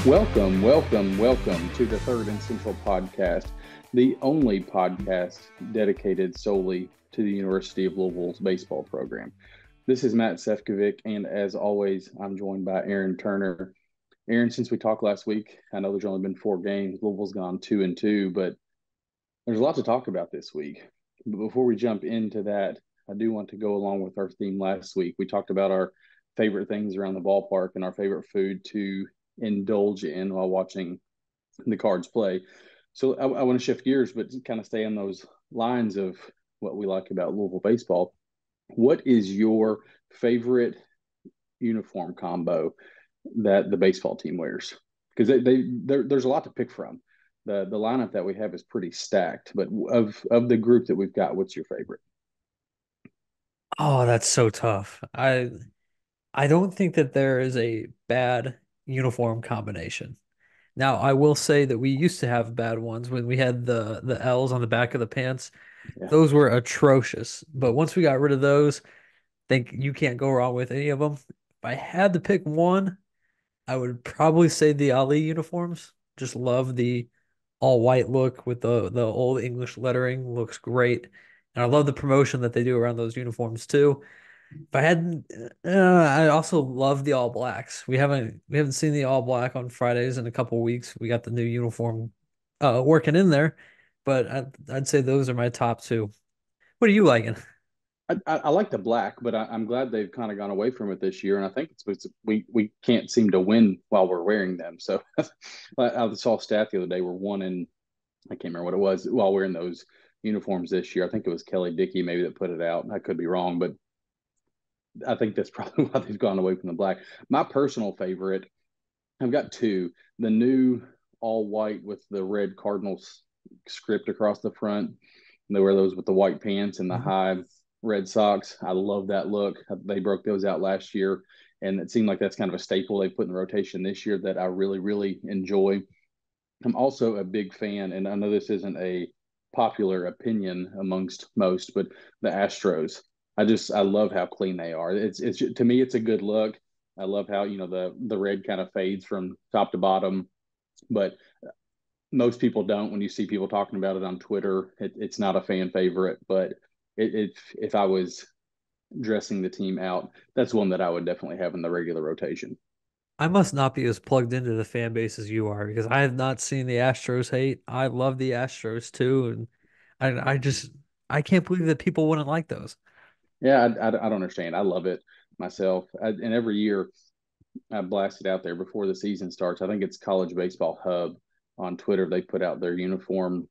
Welcome to the Third and Central podcast, the only podcast dedicated solely to the University of Louisville's baseball program. This is Matt Sefcovic, and as always, I'm joined by Aaron Turner. Aaron, since we talked last week, I know there's only been 4 games. Louisville's gone 2-2, but there's a lot to talk about this week. But before we jump into that, I do want to go along with our theme last week. We talked about our favorite things around the ballpark and our favorite food to indulge in while watching the Cards play. So I want to shift gears, but kind of stay on those lines of what we like about Louisville baseball. What is your favorite uniform combo that the baseball team wears? Because there's a lot to pick from. The lineup that we have is pretty stacked, but of the group that we've got, what's your favorite? Oh, that's so tough. I don't think that there is a bad uniform combination. Now, I will say that we used to have bad ones when we had the L's on the back of the pants. Yeah. Those were atrocious. But once we got rid of those, think you can't go wrong with any of them. If I had to pick one, I would probably say the Ali uniforms. Just love the all white look with the old English lettering. Looks great. And I love the promotion that they do around those uniforms too. If I hadn't, I also love the All Blacks. We haven't seen the All Black on Fridays in a couple weeks. We got the new uniform working in there, but I'd say those are my top two. What are you liking? I like the black, but I'm glad they've kind of gone away from it this year. And I think it's we can't seem to win while we're wearing them. So I saw a stat the other day. We're one in I can't remember what it was while wearing those uniforms this year. I think it was Kelly Dickey maybe that put it out. I could be wrong, but I think that's probably why they've gone away from the black. My personal favorite, I've got two. The new all white with the red Cardinals script across the front. They wear those with the white pants and the Mhm. high red socks. I love that look. They broke those out last year, and it seemed like that's kind of a staple they put in the rotation this year that I really, really enjoy. I'm also a big fan, and I know this isn't a popular opinion amongst most, but the Astros. I love how clean they are. It's to me it's a good look. I love how the red kind of fades from top to bottom, but most people don't. When you see people talking about it on Twitter, it's not a fan favorite. But if I was dressing the team out, that's one that I would definitely have in the regular rotation. I must not be as plugged into the fan base as you are because I have not seen the Astros hate. I love the Astros too, and I can't believe that people wouldn't like those. Yeah, I don't understand. I love it myself. And every year I blast it out there before the season starts. I think it's College Baseball Hub on Twitter. They put out their uniform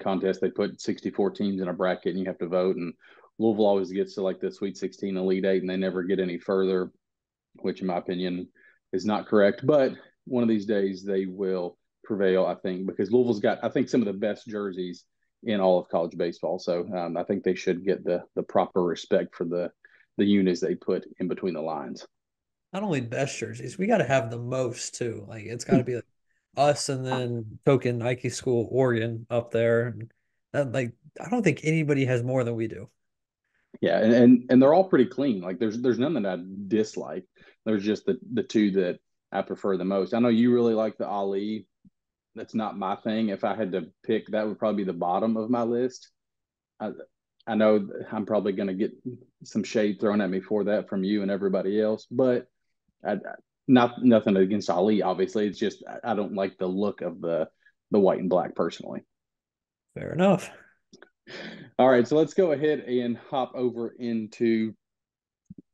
contest. They put 64 teams in a bracket and you have to vote. And Louisville always gets to like the Sweet 16 Elite Eight and they never get any further, which in my opinion is not correct. But one of these days they will prevail, I think, because Louisville's got, I think, some of the best jerseys in all of college baseball. So I think they should get the proper respect for the units they put in between the lines. Not only best jerseys, we got to have the most too. Like it's got to be like us and then token Nike School Oregon up there. And that, like I don't think anybody has more than we do. Yeah, and they're all pretty clean. Like there's none that I dislike. There's just the two that I prefer the most. I know you really like the Ali. That's not my thing. If I had to pick, that would probably be the bottom of my list. I, I know I'm probably going to get some shade thrown at me for that from you and everybody else, but not nothing against Ali. Obviously, it's just I don't like the look of the white and black personally. Fair enough. All right, so let's go ahead and hop over into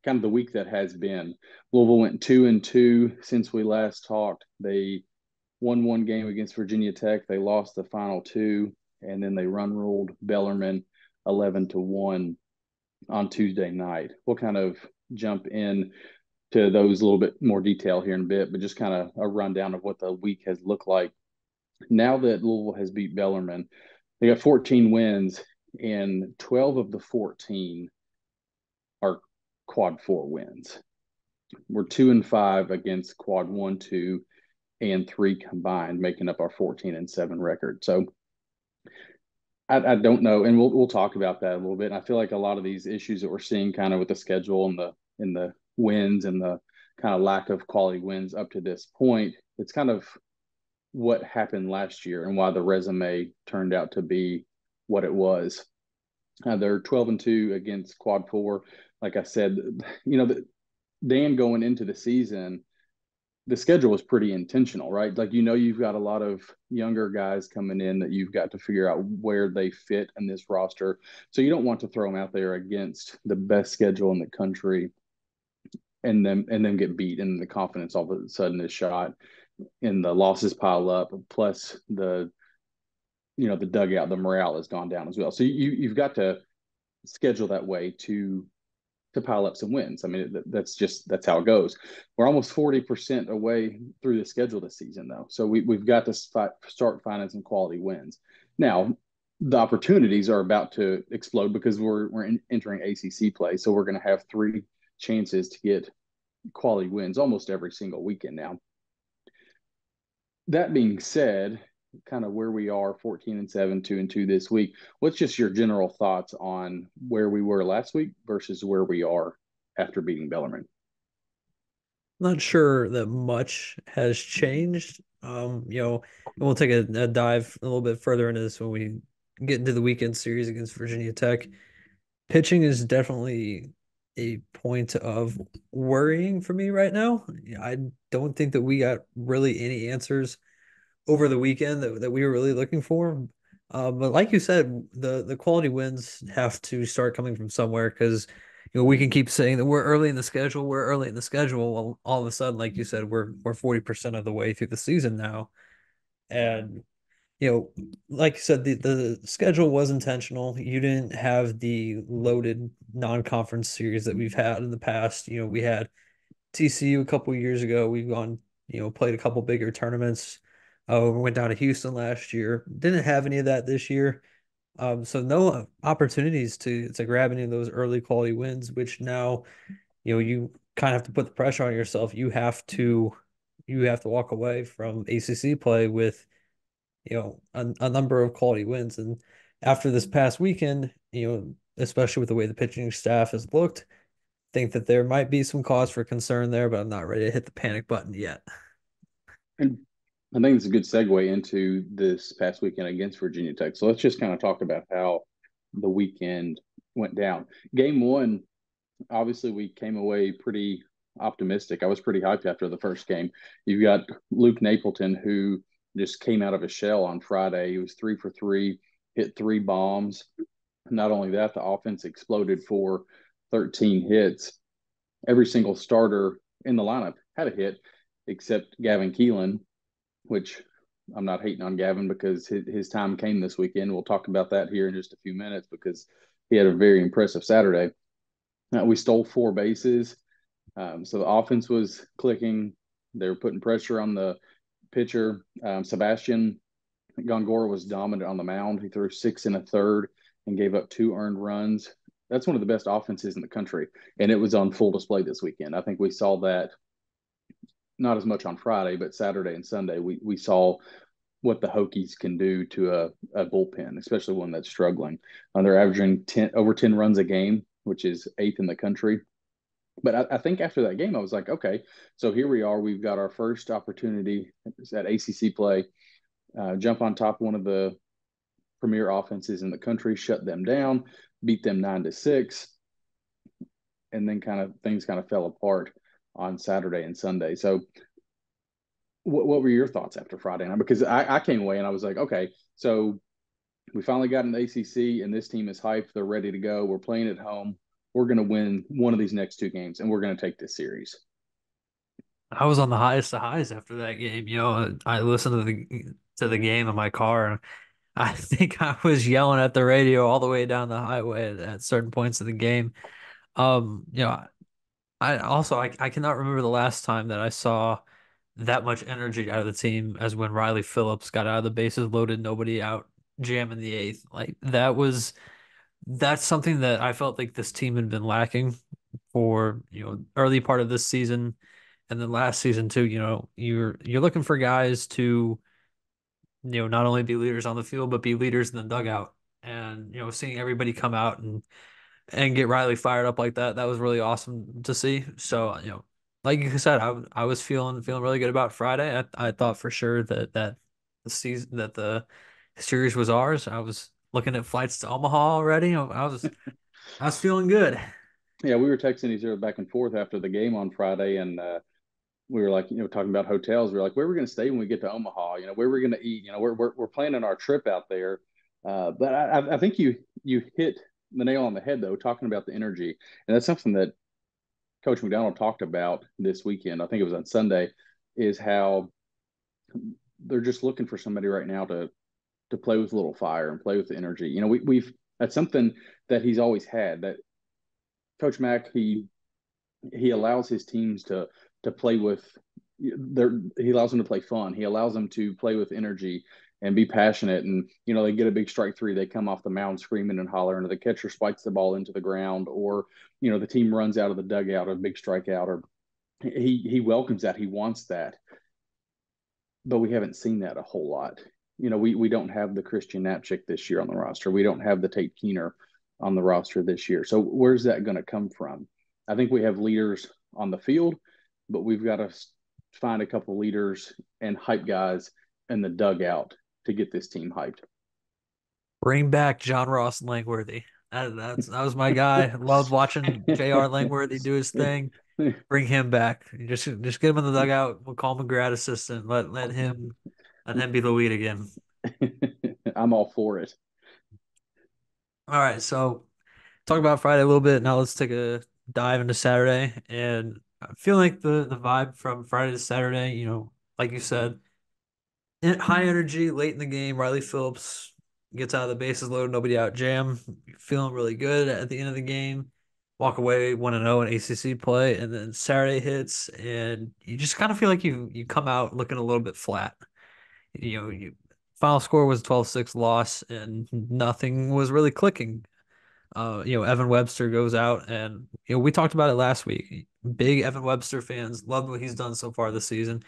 kind of the week that has been. Louisville went 2-2 since we last talked. They won one game against Virginia Tech. They lost the final two, and then they run ruled Bellarmine 11-1 on Tuesday night. We'll kind of jump in to those a little bit more detail here in a bit, but just kind of a rundown of what the week has looked like. Now that Louisville has beat Bellarmine, they got 14 wins, and 12 of the 14 are quad four wins. We're 2-5 against quad one, two, and three combined, making up our 14-7 record. So I don't know, and we'll talk about that a little bit. And I feel like a lot of these issues that we're seeing, kind of with the schedule and the wins and the kind of lack of quality wins up to this point, It's kind of what happened last year and why the resume turned out to be what it was. They're 12-2 against quad four. Like I said, Dan going into the season, the schedule was pretty intentional, right? Like, you've got a lot of younger guys coming in that you've got to figure out where they fit in this roster. So you don't want to throw them out there against the best schedule in the country and then get beat, and the confidence all of a sudden is shot and the losses pile up. Plus the dugout, the morale has gone down as well. So you've got to schedule that way to pile up some wins. I mean, that's how it goes. We're almost 40% away through the schedule this season, though. So we've got to start finding some quality wins. Now, the opportunities are about to explode because we're entering ACC play. So we're going to have three chances to get quality wins almost every single weekend now. That being said, kind of where we are 14-7, 2-2 this week. What's just your general thoughts on where we were last week versus where we are after beating Bellarmine? Not sure that much has changed. And we'll take a dive a little bit further into this when we get into the weekend series against Virginia Tech. Pitching is definitely a point of worrying for me right now. I don't think that we got really any answers over the weekend that we were really looking for. But like you said, the quality wins have to start coming from somewhere because we can keep saying that we're early in the schedule, we're early in the schedule. Well, all of a sudden, like you said, we're 40% of the way through the season now. And like you said, the schedule was intentional. You didn't have the loaded non-conference series that we've had in the past. We had TCU a couple years ago. We've gone, played a couple bigger tournaments. We went down to Houston last year. Didn't have any of that this year. So no opportunities to grab any of those early quality wins, which now, you kind of have to put the pressure on yourself. You have to walk away from ACC play with, a number of quality wins. And after this past weekend, especially with the way the pitching staff has looked, think that there might be some cause for concern there, but I'm not ready to hit the panic button yet. And I think it's a good segue into this past weekend against Virginia Tech. So let's just kind of talk about how the weekend went down. Game one, obviously, we came away pretty optimistic. I was pretty hyped after the first game. You've got Luke Napleton, who just came out of a shell on Friday. He was 3 for 3, hit 3 bombs. Not only that, the offense exploded for 13 hits. Every single starter in the lineup had a hit except Gavin Keelan, which I'm not hating on Gavin because his time came this weekend. We'll talk about that here in just a few minutes because he had a very impressive Saturday. We stole 4 bases. So the offense was clicking. They were putting pressure on the pitcher. Sebastian Gongora was dominant on the mound. He threw 6 1/3 and gave up 2 earned runs. That's one of the best offenses in the country, and it was on full display this weekend. I think we saw that not as much on Friday, but Saturday and Sunday. We saw what the Hokies can do to a bullpen, especially one that's struggling. They're averaging over 10 runs a game, which is 8th in the country. But I think after that game, I was like, okay, so here we are. We've got our first opportunity at ACC play, jump on top of one of the premier offenses in the country, shut them down, beat them 9-6, and then things kind of fell apart on Saturday and Sunday. So what were your thoughts after Friday night? Because I came away and I was like, okay, so we finally got an ACC and this team is hyped. They're ready to go. We're playing at home. We're going to win one of these next 2 games and we're going to take this series. I was on the highest of highs after that game. I listened to the game in my car, and I think I was yelling at the radio all the way down the highway at certain points of the game. Um, you know, I cannot remember the last time that I saw that much energy out of the team as when Riley Phillips got out of the bases loaded, nobody out, jamming the eighth. Like that's something that I felt like this team had been lacking for, early part of this season and then last season too. You're looking for guys to, not only be leaders on the field, but be leaders in the dugout. And, seeing everybody come out and get Riley fired up like that, that was really awesome to see. So, like you said, I was feeling really good about Friday. I thought for sure that the season that the series was ours. I was looking at flights to Omaha already. I was feeling good. Yeah, we were texting each other back and forth after the game on Friday, and we were like, talking about hotels. We were like, where are we going to stay when we get to Omaha? Where we're going to eat? We're planning our trip out there. But I think you hit the nail on the head though, talking about the energy, and that's something that Coach McDonald talked about this weekend. I think it was on Sunday, is how they're just looking for somebody right now to play with a little fire and play with the energy. We've that's something that he's always had. That Coach Mack he allows his teams to play with he allows them to play fun. He allows them to play with energy and be passionate. And they get a big strike three, they come off the mound screaming and hollering, or the catcher spikes the ball into the ground, or the team runs out of the dugout, a big strikeout, or he welcomes that. He wants that, but we haven't seen that a whole lot. We don't have the Christian Knapchick this year on the roster. We don't have the Tate Keener on the roster this year. So where's that going to come from? I think we have leaders on the field, but we've got to find a couple leaders and hype guys in the dugout to get this team hyped. Bring back John Ross Langworthy. That was my guy. Loved watching J.R. Langworthy do his thing. Bring him back. Just get him in the dugout. We'll call him a grad assistant. Let him be the lead again. I'm all for it. All right, so talk about Friday a little bit. Now let's take a dive into Saturday. And I feel like the vibe from Friday to Saturday, like you said, high energy late in the game. Riley Phillips gets out of the bases loaded, nobody out jam. Feeling really good at the end of the game. Walk away 1-0 in ACC play, and then Saturday hits, and you just kind of feel like you come out looking a little bit flat. You final score was 12-6 loss, and nothing was really clicking. Evan Webster goes out, and we talked about it last week. Big Evan Webster fans loved what he's done so far this season.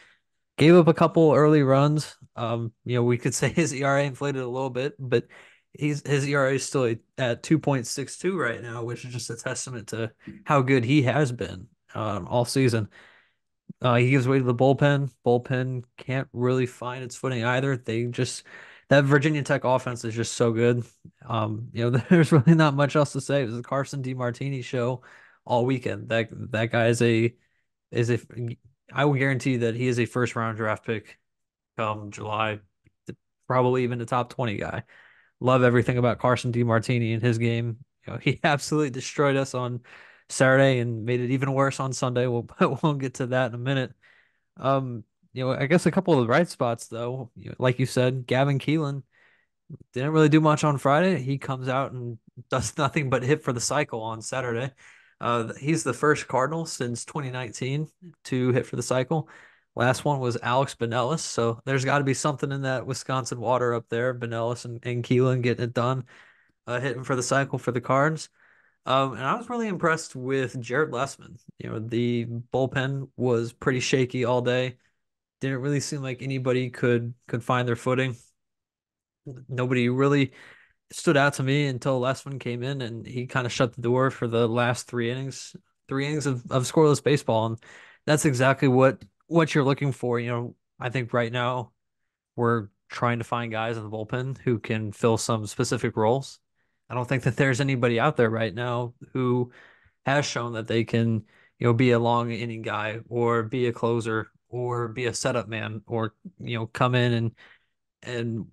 Gave up a couple early runs. We could say his ERA inflated a little bit, but his ERA is still at 2.62 right now, which is just a testament to how good he has been all season. He gives way to the bullpen. Bullpen can't really find its footing either. That Virginia Tech offense is just so good. There's really not much else to say. It was a Carson DeMartini show all weekend. That guy is a I will guarantee that he is a first round draft pick come July, probably even the top 20 guy. Love everything about Carson DeMartini and his game. He absolutely destroyed us on Saturday and made it even worse on Sunday. We'll get to that in a minute. Um, I guess a couple of the bright spots though, like you said, Gavin Keelan didn't really do much on Friday. He comes out and does nothing but hit for the cycle on Saturday. He's the first Cardinal since 2019 to hit for the cycle. Last one was Alex Binelas. So there's got to be something in that Wisconsin water up there. Binelas and Keelan getting it done, hitting for the cycle for the Cards. And I was really impressed with Jared Lessman. The bullpen was pretty shaky all day. Didn't really seem like anybody could find their footing. Nobody really stood out to me until Lessman came in and he kind of shut the door for the last three innings of scoreless baseball. And that's exactly what you're looking for. I think right now we're trying to find guys in the bullpen who can fill some specific roles. I don't think that there's anybody out there right now who has shown that they can, be a long inning guy or be a closer or be a setup man or, come in and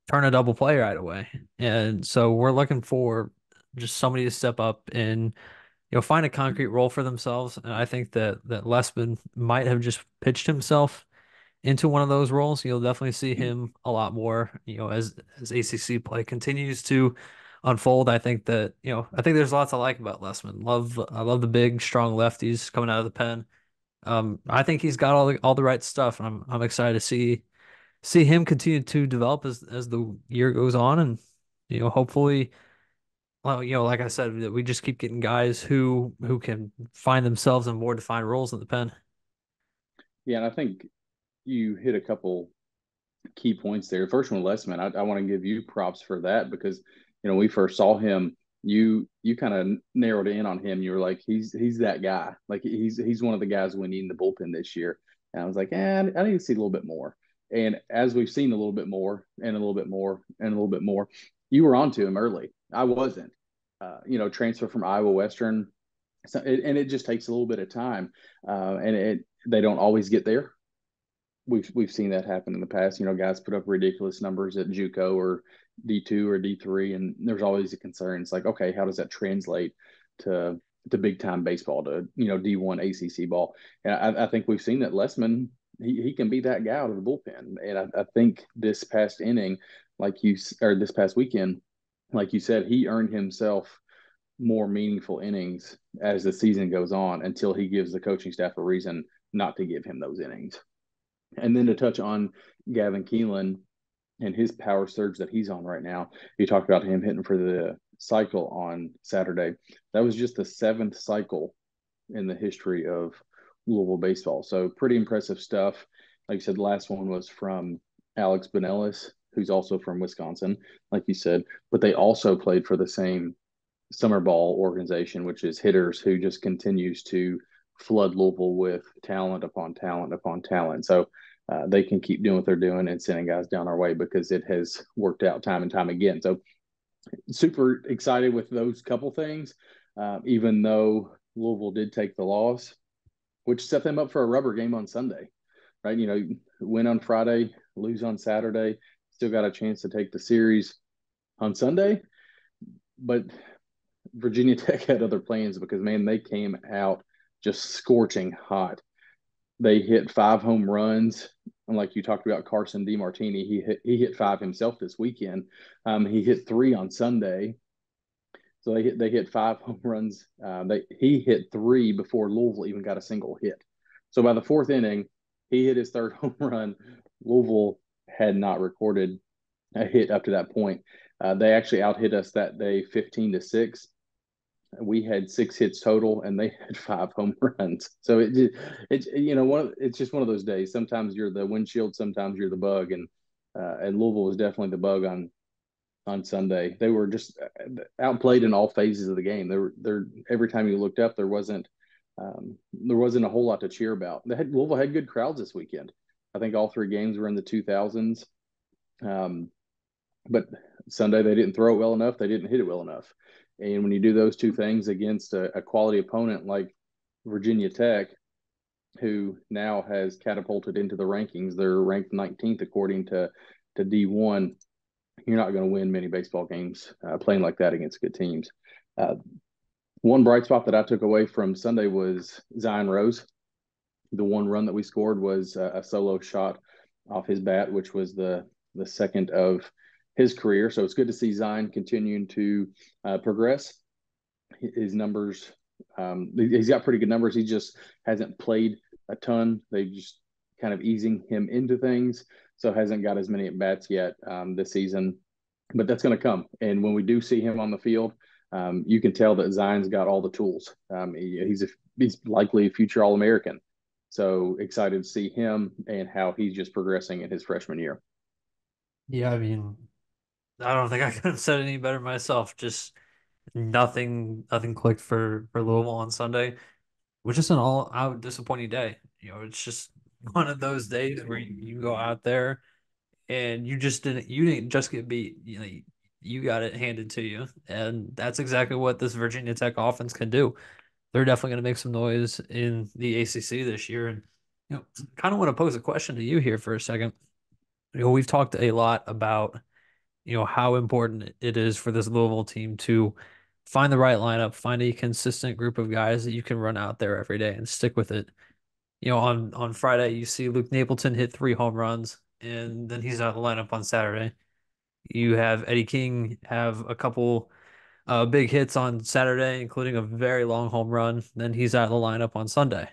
turn a double play right away. And so we're looking for just somebody to step up and find a concrete role for themselves. And I think that Lessman might have just pitched himself into one of those roles. You'll definitely see him a lot more, as ACC play continues to unfold. I think there's lots I like about Lessman. I love the big, strong lefties coming out of the pen. I think he's got all the right stuff, and I'm excited to see him continue to develop as the year goes on, and hopefully, well, like I said, that we just keep getting guys who can find themselves in more defined roles in the pen. Yeah, and I think you hit a couple key points there. First one, Lessman, I want to give you props for that because we first saw him you kind of narrowed in on him. You were like, he's that guy. Like he's one of the guys we need in the bullpen this year. And I was like, I need to see a little bit more. And as we've seen a little bit more and a little bit more and a little bit more, you were onto him early. I wasn't. Transfer from Iowa Western, and it just takes a little bit of time, and they don't always get there. We've seen that happen in the past. Guys put up ridiculous numbers at JUCO or D2 or D3, and there's always a concern. It's like, okay, how does that translate to big time baseball, to D1 ACC ball? And I think we've seen that Lessman, he can be that guy out of the bullpen. And I think this past inning, this past weekend, like you said, he earned himself more meaningful innings as the season goes on until he gives the coaching staff a reason not to give him those innings. And then to touch on Gavin Keelan and his power surge that he's on right now, you talked about him hitting for the cycle on Saturday. That was just the 7th cycle in the history of Louisville baseball. So pretty impressive stuff. Like you said, the last one was from Alex Benelis, who's also from Wisconsin, like you said, but they also played for the same summer ball organization, which is Hitters, who just continues to flood Louisville with talent upon talent upon talent. So they can keep doing what they're doing and sending guys down our way because it has worked out time and time again. So super excited with those couple things, even though Louisville did take the loss, which set them up for a rubber game on Sunday, right? Win on Friday, lose on Saturday, still got a chance to take the series on Sunday. But Virginia Tech had other plans because, man, they came out just scorching hot. They hit 5 home runs. And like you talked about, Carson DeMartini, he hit 5 himself this weekend. He hit 3 on Sunday. So they hit 5 home runs. He hit 3 before Louisville even got a single hit. So by the 4th inning, he hit his 3rd home run. Louisville had not recorded a hit up to that point. They actually out-hit us that day 15-6. We had 6 hits total, and they had 5 home runs. So it's just one of those days. Sometimes you're the windshield, sometimes you're the bug, and Louisville was definitely the bug on Sunday. They were just outplayed in all phases of the game. They're every time you looked up, there wasn't a whole lot to cheer about. Louisville had good crowds this weekend. I think all 3 games were in the 2000s. But Sunday they didn't throw it well enough. They didn't hit it well enough. And when you do those 2 things against a quality opponent like Virginia Tech, who now has catapulted into the rankings, they're ranked 19th according to D1. You're not going to win many baseball games playing like that against good teams. One bright spot that I took away from Sunday was Zion Rose. The one run that we scored was a solo shot off his bat, which was the second of his career. So it's good to see Zion continuing to progress. His numbers, he's got pretty good numbers. He just hasn't played a ton. They've just kind of easing him into things. So hasn't got as many at bats yet this season, but that's going to come. And when we do see him on the field, you can tell that Zion's got all the tools. He's likely a future All-American. So excited to see him and how he's just progressing in his freshman year. Yeah, I mean, I don't think I could have said it any better myself. Just nothing clicked for Louisville on Sunday, which is an all-out disappointing day. It's just one of those days where you go out there and you didn't just get beat. You got it handed to you, and that's exactly what this Virginia Tech offense can do. They're definitely going to make some noise in the ACC this year, and kind of want to pose a question to you here for a second. We've talked a lot about how important it is for this Louisville team to find the right lineup, find a consistent group of guys that you can run out there every day and stick with it. On Friday, you see Luke Napleton hit 3 home runs, and then he's out of the lineup on Saturday. You have Eddie King have a couple big hits on Saturday, including a very long home run. Then he's out of the lineup on Sunday.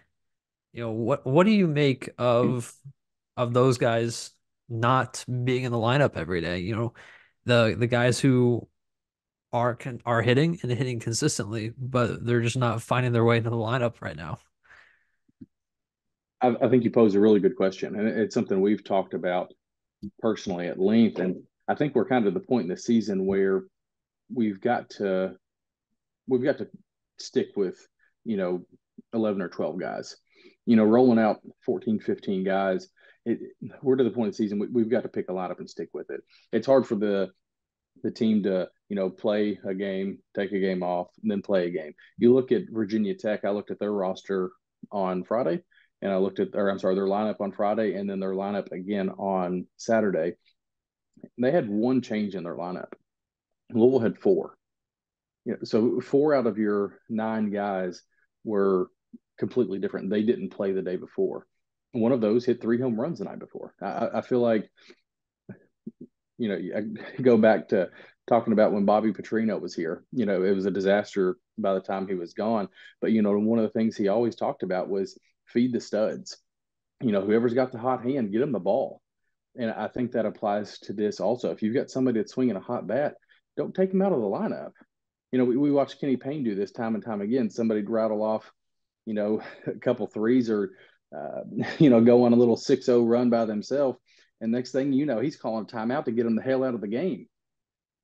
What do you make of those guys not being in the lineup every day? The guys who are hitting and hitting consistently, but they're just not finding their way into the lineup right now. I think you pose a really good question, and it's something we've talked about personally at length. And I think we're kind of at the point in the season where we've got to we've got to stick with, 11 or 12 guys. Rolling out 14, 15 guys, we're to the point of the season we've got to pick a lineup and stick with it. It's hard for the team to, play a game, take a game off, and then play a game. You look at Virginia Tech, I looked at their roster on Friday, and I looked at, or I'm sorry, their lineup on Friday, and then their lineup again on Saturday. They had one change in their lineup. Louisville had four. So four out of your nine guys were completely different. They didn't play the day before. One of those hit 3 home runs the night before. I feel like, I go back to talking about when Bobby Petrino was here. It was a disaster by the time he was gone. But, one of the things he always talked about was feed the studs. Whoever's got the hot hand, get them the ball. And I think that applies to this also. If you've got somebody that's swinging a hot bat, don't take them out of the lineup. We watch Kenny Payne do this time and time again. Somebody'd rattle off, a couple threes or, go on a little 6-0 run by themselves. And next thing you know, he's calling timeout to get them the hell out of the game.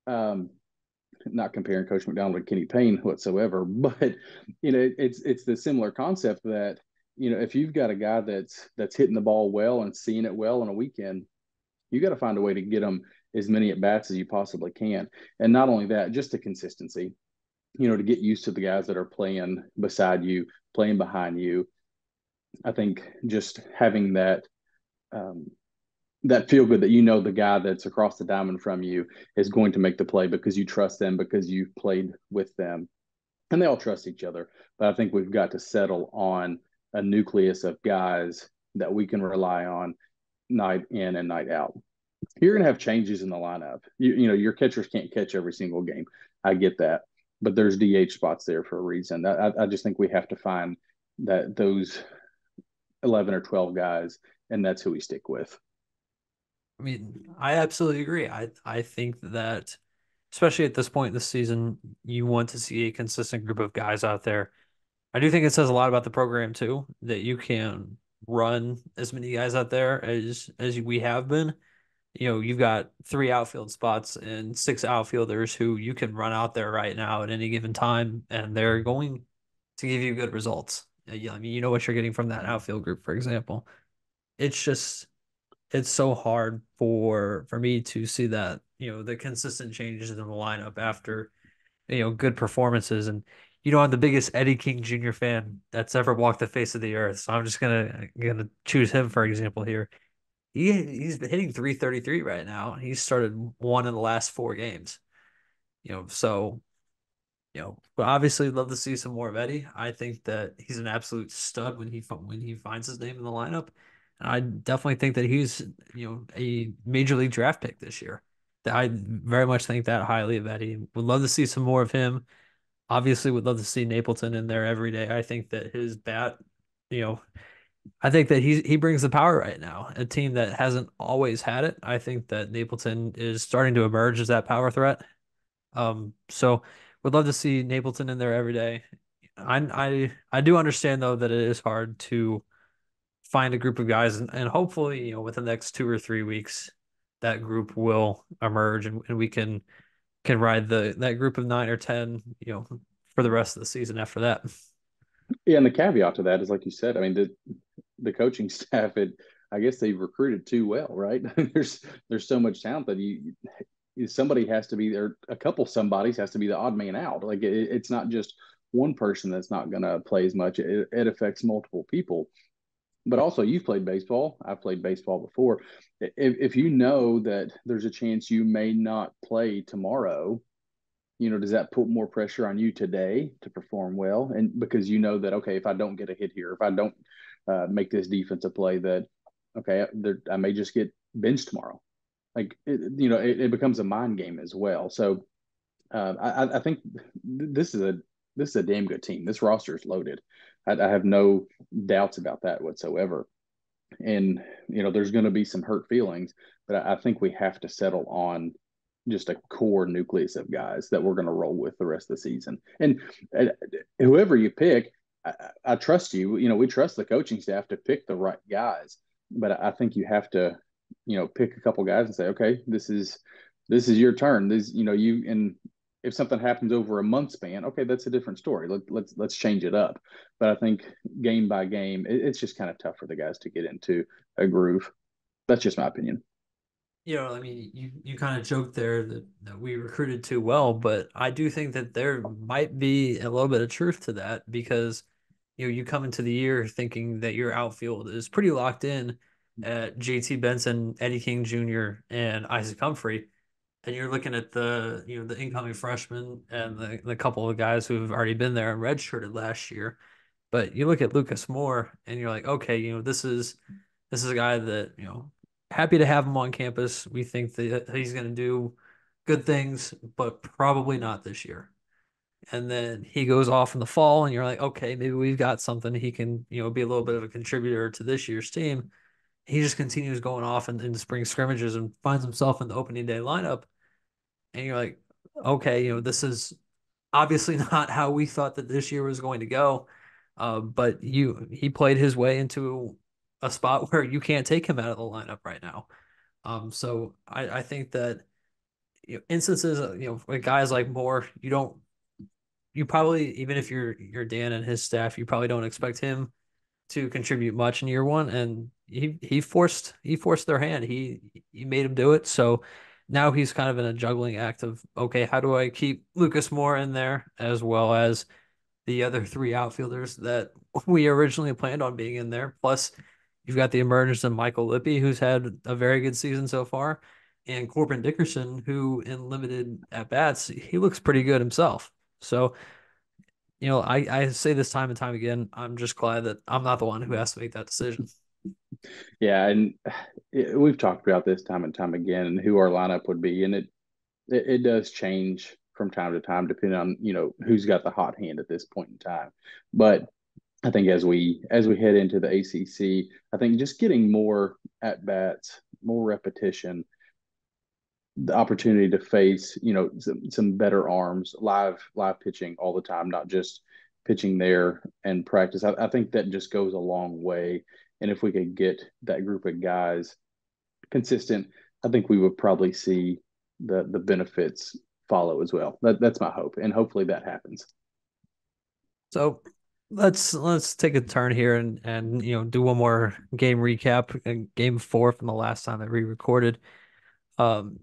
Not comparing Coach McDonald to Kenny Payne whatsoever, but, it's the similar concept that, if you've got a guy that's hitting the ball well and seeing it well on a weekend, you got to find a way to get them as many at bats as you possibly can. And not only that, just the consistency, to get used to the guys that are playing beside you, playing behind you. I think just having that feel good that the guy that's across the diamond from you is going to make the play because you trust them, because you've played with them, and they all trust each other. But I think we've got to settle on a nucleus of guys that we can rely on night in and night out. You're going to have changes in the lineup. Your catchers can't catch every single game. I get that, but there's DH spots there for a reason. I just think we have to find those 11 or 12 guys, and that's who we stick with. I mean, I absolutely agree. I think that, especially at this point in the season, you want to see a consistent group of guys out there. I do think it says a lot about the program too, that you can run as many guys out there as we have been. You've got 3 outfield spots and 6 outfielders who you can run out there right now at any given time, and they're going to give you good results. I mean, you know what you're getting from that outfield group, for example. It's just it's so hard for me to see that, the consistent changes in the lineup after, good performances. And I'm the biggest Eddie King Jr. fan that's ever walked the face of the earth. So I'm just gonna choose him for example here. He's been hitting 333 right now. He's started 1 in the last 4 games. So but obviously love to see some more of Eddie. I think that he's an absolute stud when he finds his name in the lineup. And I definitely think that he's, a major league draft pick this year. I very much think that highly of Eddie. Would love to see some more of him. Obviously would love to see Napleton in there every day. I think that his bat, you know, I think that he brings the power right now. A team that hasn't always had it. I think that Napleton is starting to emerge as that power threat. So would love to see Napleton in there every day. I do understand though that it is hard to find a group of guys, and hopefully, within the next 2 or 3 weeks, that group will emerge, and we can ride that group of 9 or 10, for the rest of the season after that. Yeah, and the caveat to that is, like you said, I mean, the coaching staff, I guess they recruited too well, right? there's so much talent that somebody has to be there. A couple somebodies has to be the odd man out. Like it's not just one person that's not going to play as much. It affects multiple people. But also, you've played baseball. I've played baseball before. If you know that there's a chance you may not play tomorrow, does that put more pressure on you today to perform well? And because that, okay, if I don't get a hit here, if I don't make this defensive play, that okay, I may just get benched tomorrow. Like it becomes a mind game as well. So I think this is a damn good team. This roster is loaded. I have no doubts about that whatsoever. And there's going to be some hurt feelings, but I think we have to settle on just a core nucleus of guys that we're going to roll with the rest of the season. And whoever you pick, I trust you. We trust the coaching staff to pick the right guys, but I think you have to, pick a couple guys and say, okay, this is your turn. You and If something happens over a month span, okay, that's a different story. Let's change it up. But I think game by game, it's just kind of tough for the guys to get into a groove. That's just my opinion. I mean, you kind of joked there that we recruited too well, but I do think that there might be a little bit of truth to that because, you come into the year thinking that your outfield is pretty locked in at JT Benson, Eddie King Jr., and Isaac Humphrey, and you're looking at the incoming freshmen and the couple of guys who've already been there and redshirted last year. But you look at Lucas Moore and you're like, okay, this is a guy that, happy to have him on campus. We think that he's going to do good things, but probably not this year. And then he goes off in the fall, and you're like, okay, maybe we've got something. He can, be a little bit of a contributor to this year's team. He just continues going off in the spring scrimmages and finds himself in the opening day lineup. And you're like, okay, this is obviously not how we thought that this year was going to go. But he played his way into a spot where you can't take him out of the lineup right now. So I think that instances, with guys like Moore, you probably, even if you're Dan and his staff, you probably don't expect him to contribute much in year one, and he forced their hand. He made him do it. So now he's kind of in a juggling act of, okay, how do I keep Lucas Moore in there as well as the other three outfielders that we originally planned on being in there. Plus, you've got the emergence of Michael Lippy, who's had a very good season so far, and Corbin Dickerson, who in limited at bats, he looks pretty good himself. So, I say this time and time again, I'm just glad that I'm not the one who has to make that decision. Yeah, and we've talked about this time and time again, and who our lineup would be, and it does change from time to time depending on who's got the hot hand at this point in time. But I think as we head into the ACC, I think just getting more at bats, more repetition, the opportunity to face some better arms, live pitching all the time, not just pitching there and practice. I think that just goes a long way. And if we could get that group of guys consistent, I think we would probably see the benefits follow as well. That's my hope, and hopefully that happens. So let's take a turn here and do one more game recap. Game four from the last time that we recorded. Um,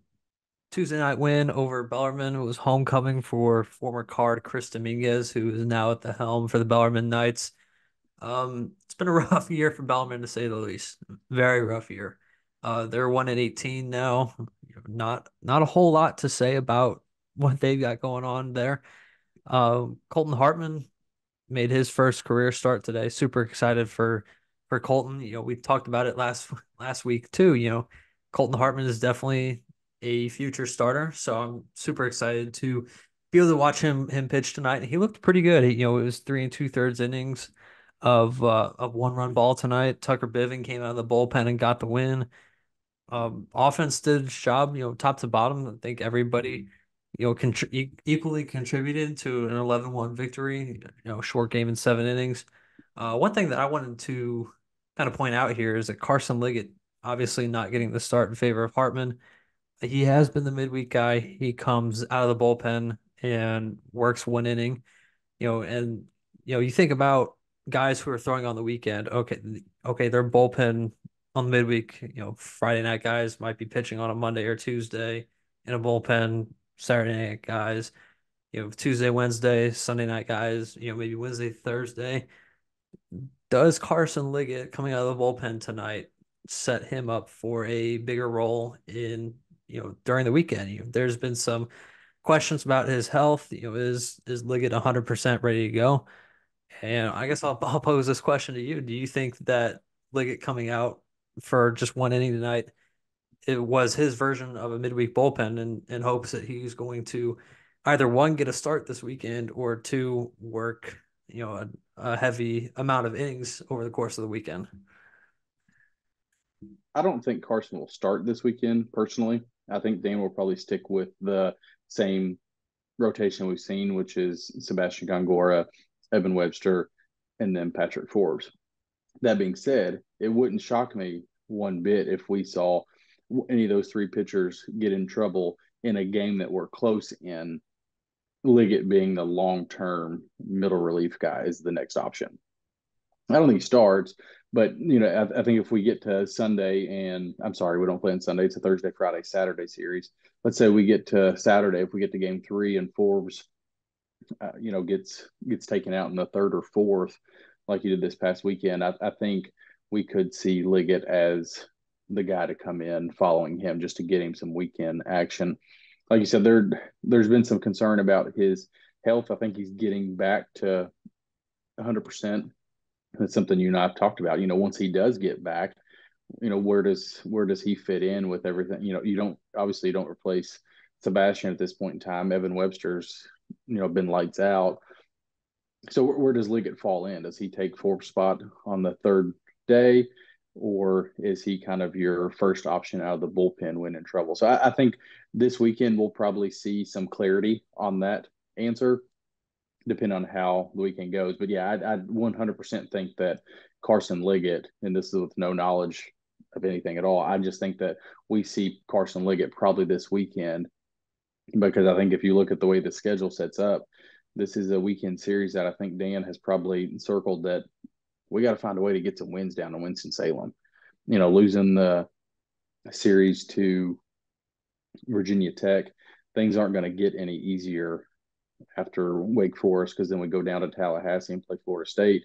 Tuesday night win over Bellarmine was homecoming for former Card Chris Dominguez, who is now at the helm for the Bellarmine Knights. It's been a rough year for Bellarmine to say the least. Very rough year. They're 1-18 now. Not a whole lot to say about what they've got going on there. Colton Hartman made his first career start today. Super excited for Colton. We talked about it last week too. Colton Hartman is definitely a future starter, so I'm super excited to be able to watch him pitch tonight. He looked pretty good. It was 3 2/3 innings of 1 run ball tonight. Tucker Biven came out of the bullpen and got the win. Offense did its job, top to bottom. I think everybody, equally contributed to an 11-1 victory, short game in 7 innings. One thing that I wanted to kind of point out here is that Carson Liggett obviously not getting the start in favor of Hartman. He has been the midweek guy. He comes out of the bullpen and works 1 inning, and you think about guys who are throwing on the weekend. Okay, their bullpen on the midweek. Friday night guys might be pitching on a Monday or Tuesday in a bullpen. Saturday night guys, Tuesday, Wednesday, Sunday night guys, maybe Wednesday, Thursday. Does Carson Liggett coming out of the bullpen tonight set him up for a bigger role in during the weekend? There's been some questions about his health. Is Liggett 100% ready to go? And I guess I'll pose this question to you. Do you think that Liggett coming out for just 1 inning tonight, it was his version of a midweek bullpen in hopes that he's going to either one, get a start this weekend, or two, work, a heavy amount of innings over the course of the weekend? I don't think Carson will start this weekend personally. I think Dan will probably stick with the same rotation we've seen, which is Sebastian Gongora, Evan Webster, and then Patrick Forbes. That being said, it wouldn't shock me one bit if we saw any of those three pitchers get in trouble in a game that we're close in Liggett being the long-term middle relief guy is the next option. I don't think he starts, but I think if we get to Sunday, and I'm sorry, we don't play on Sunday. It's a Thursday, Friday, Saturday series. Let's say we get to Saturday. If we get to game three and Forbes, gets taken out in the third or fourth, like he did this past weekend, I think we could see Liggett as the guy to come in following him just to get him some weekend action. Like you said, there's been some concern about his health. I think he's getting back to 100%. That's something you and I have talked about. Once he does get back, where does he fit in with everything? You don't replace Sebastian at this point in time. Evan Webster's been lights out. So where does Liggett fall in? Does he take fourth spot on the third day, or is he kind of your first option out of the bullpen when in trouble? So I think this weekend we'll probably see some clarity on that answer, depending on how the weekend goes. But yeah, I 100% think that Carson Liggett, and this is with no knowledge of anything at all, I just think that we see Carson Liggett probably this weekend, because I think if you look at the way the schedule sets up, this is a weekend series that I think Dan has probably circled that we got to find a way to get some wins down in Winston-Salem. Losing the series to Virginia Tech, things aren't going to get any easier after Wake Forest, because then we go down to Tallahassee and play Florida State,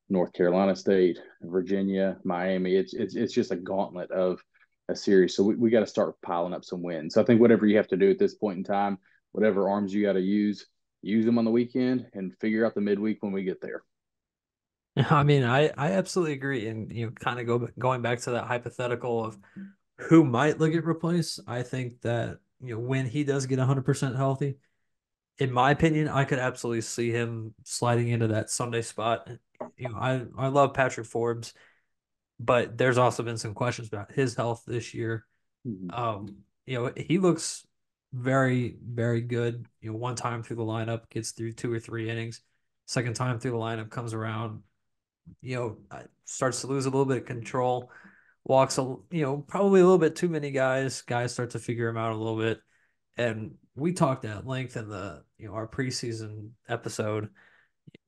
North Carolina State, Virginia, Miami. It's just a gauntlet of a series. So we got to start piling up some wins. So I think whatever you have to do at this point in time, whatever arms you got to use them on the weekend and figure out the midweek when we get there. I mean, I absolutely agree. And kind of going back to that hypothetical of who might Liggett replace, I think that when he does get 100% healthy, in my opinion, I could absolutely see him sliding into that Sunday spot. I love Patrick Forbes, but there's also been some questions about his health this year. Mm-hmm. He looks very, very good. One time through the lineup, gets through two or three innings. Second time through the lineup comes around, starts to lose a little bit of control, walks probably a little bit too many guys. Guys start to figure him out a little bit. And we talked at length in the our preseason episode.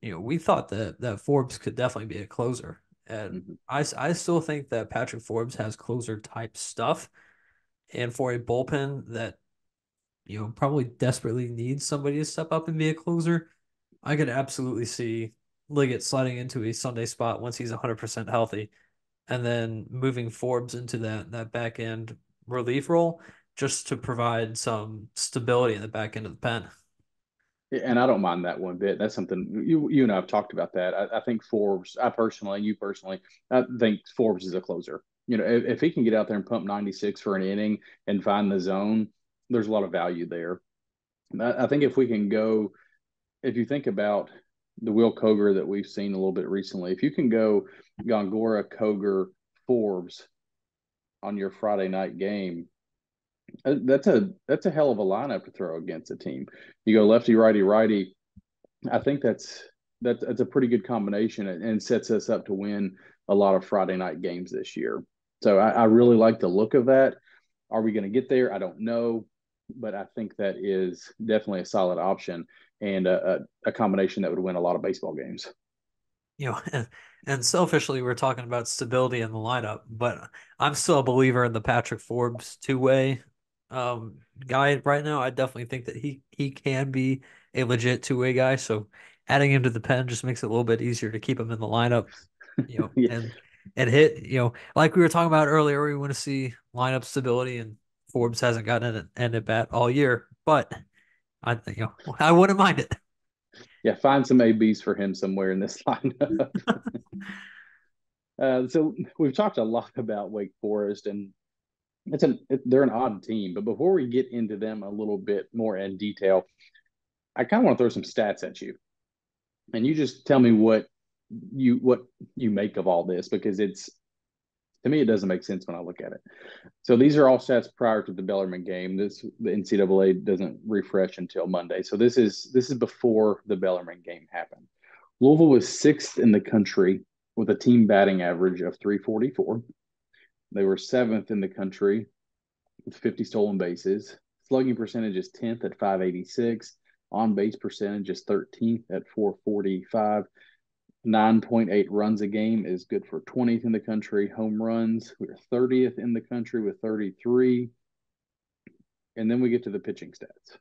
We thought that Forbes could definitely be a closer, and Mm-hmm. I still think that Patrick Forbes has closer type stuff. And for a bullpen that probably desperately needs somebody to step up and be a closer, I could absolutely see Liggett sliding into a Sunday spot once he's 100% healthy, and then moving Forbes into that back end relief role just to provide some stability in the back end of the pen. And I don't mind that one bit. That's something you and I have talked about that. I think Forbes, you personally, I think Forbes is a closer. If he can get out there and pump 96 for an inning and find the zone, there's a lot of value there. I think if we can go, if you think about the Will Koger that we've seen a little bit recently, if you can go Gongora, Koger, Forbes on your Friday night game, that's a hell of a lineup to throw against a team. You go lefty, righty, righty. I think that's a pretty good combination, and sets us up to win a lot of Friday night games this year. So I really like the look of that. Are we going to get there? I don't know, but I think that is definitely a solid option, and a combination that would win a lot of baseball games. And selfishly, we're talking about stability in the lineup, but I'm still a believer in the Patrick Forbes two-way guy right now. I definitely think that he can be a legit two-way guy. So adding him to the pen just makes it a little bit easier to keep him in the lineup, Yeah, and hit, like we were talking about earlier, we want to see lineup stability, and Forbes hasn't gotten an at bat all year, but I wouldn't mind it. yeah. Find some ABs for him somewhere in this lineup. So we've talked a lot about Wake Forest, and they're an odd team. But before we get into them a little bit more in detail, I kind of want to throw some stats at you, and you just tell me what you make of all this, because it's, to me, it doesn't make sense when I look at it. So these are all stats prior to the Bellarmine game. The NCAA doesn't refresh until Monday, so this is before the Bellarmine game happened. Louisville was sixth in the country with a team batting average of 344. They were seventh in the country with 50 stolen bases. Slugging percentage is 10th at 586. On base percentage is 13th at 445. 9.8 runs a game is good for 20th in the country. Home runs, we're 30th in the country with 33. And then we get to the pitching stats.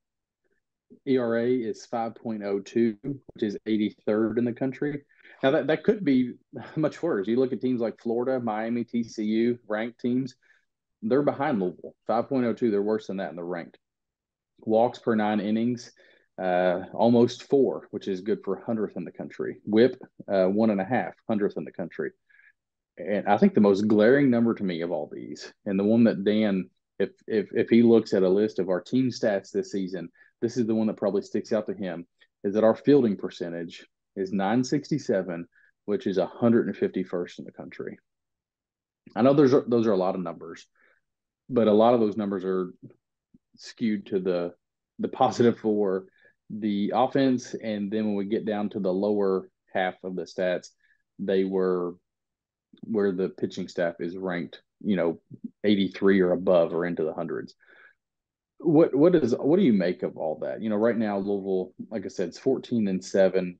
ERA is 5.02, which is 83rd in the country. Now, that could be much worse. You look at teams like Florida, Miami, TCU, ranked teams, they're behind Louisville. 5.02, they're worse than that in the ranked. Walks per 9 innings, almost 4, which is good for 100th in the country. Whip, 1.5, 100th in the country. And I think the most glaring number to me of all these, and the one that Dan, if he looks at a list of our team stats this season, this is the one that probably sticks out to him, is that our fielding percentage is 967, which is 151st in the country. I know those are a lot of numbers, but a lot of those numbers are skewed to the positive for the offense, and then when we get down to the lower half of the stats, they were where the pitching staff is ranked, 83 or above or into the hundreds. What do you make of all that? Right now Louisville, like I said, it's 14-7.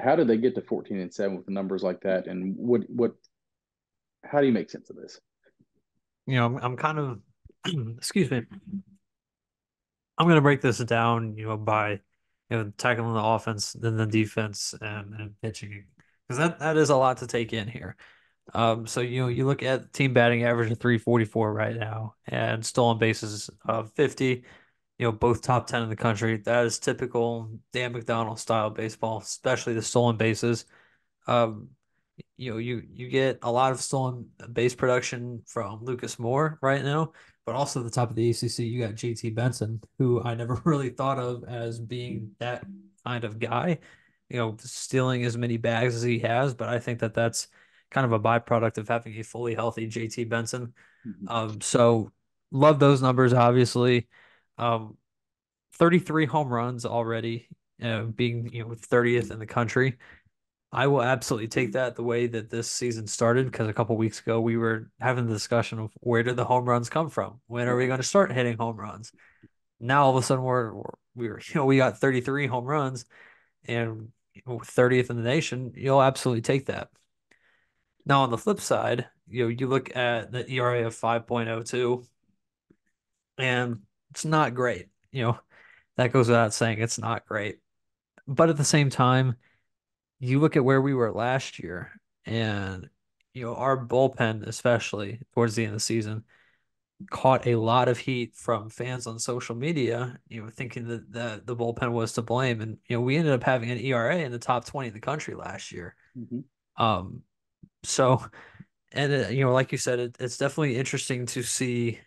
How did they get to 14-7 with numbers like that? And what how do you make sense of this? I'm kind of, excuse me. I'm going to break this down, by, tackling the offense, then the defense and pitching, because that is a lot to take in here. So you look at team batting average of 344 right now, and stolen bases of 50. Both top 10 in the country. That is typical Dan McDonald style baseball, especially the stolen bases. Um, you get a lot of stolen base production from Lucas Moore right now, but also at the top of the ACC, you got JT Benson, who I never really thought of as being that kind of guy, stealing as many bags as he has. But I think that that's kind of a byproduct of having a fully healthy JT Benson. Mm-hmm. So love those numbers, obviously. 33 home runs already, being 30th in the country. I will absolutely take that the way that this season started, because a couple weeks ago we were having the discussion of where did the home runs come from? When are we going to start hitting home runs? Now all of a sudden we got 33 home runs and 30th in the nation. You'll absolutely take that. Now on the flip side, you look at the ERA of 5.02, and it's not great. That goes without saying, it's not great. But at the same time, you look at where we were last year, and our bullpen, especially towards the end of the season, caught a lot of heat from fans on social media, thinking that the bullpen was to blame. And we ended up having an ERA in the top 20 in the country last year. Mm-hmm. Um, so, and like you said, it's definitely interesting to see,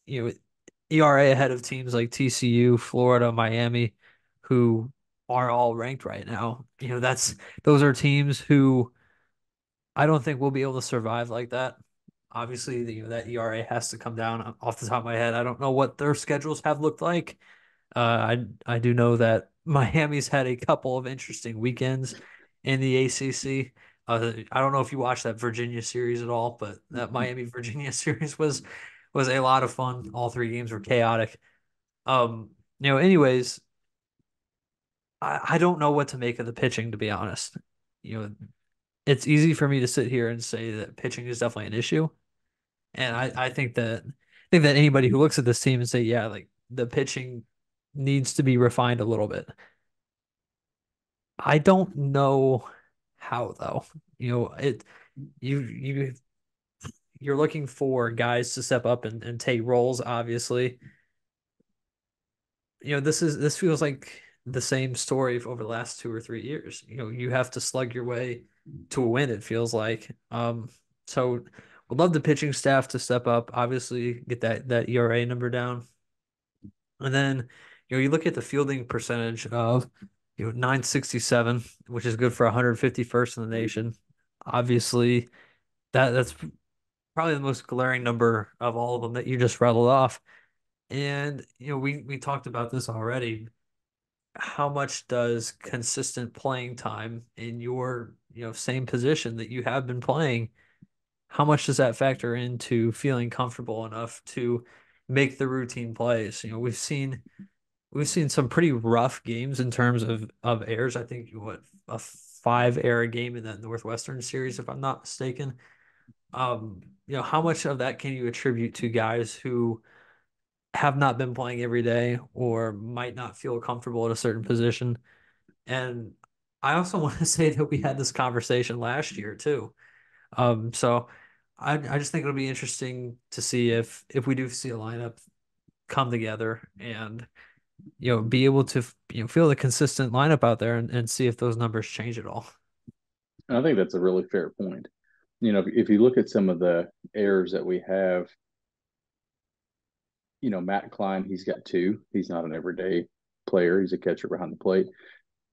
you know, ERA ahead of teams like TCU, Florida, Miami, who are all ranked right now. Those are teams who I don't think will be able to survive like that. Obviously, that ERA has to come down off the top of my head. I don't know what their schedules have looked like. I do know that Miami's had a couple of interesting weekends in the ACC. I don't know if you watched that Virginia series at all, but that Mm-hmm. Miami Virginia series was a lot of fun. All three games were chaotic. Anyways, I don't know what to make of the pitching, to be honest. You know, it's easy for me to sit here and say that pitching is definitely an issue. And I think that anybody who looks at this team and say, yeah, like the pitching needs to be refined a little bit. I don't know how though. You you you're looking for guys to step up and take roles, obviously. This feels like the same story over the last 2 or 3 years. You have to slug your way to a win, it feels like. So would love the pitching staff to step up, obviously get that ERA number down. And then, you look at the fielding percentage of 967, which is good for 151st in the nation. Obviously, that's probably the most glaring number of all of them that you just rattled off. And we talked about this already. How much does consistent playing time in your same position that you have been playing, how much does that factor into feeling comfortable enough to make the routine plays? We've seen we've seen some pretty rough games in terms of errors. I think what a 5 error game in that Northwestern series, if I'm not mistaken. How much of that can you attribute to guys who have not been playing every day or might not feel comfortable at a certain position? And I also want to say that we had this conversation last year too. So I just think it'll be interesting to see if we do see a lineup come together and be able to feel the consistent lineup out there and see if those numbers change at all. And I think that's a really fair point. If you look at some of the errors that we have, Matt Klein, he's got two. He's not an everyday player. He's a catcher behind the plate.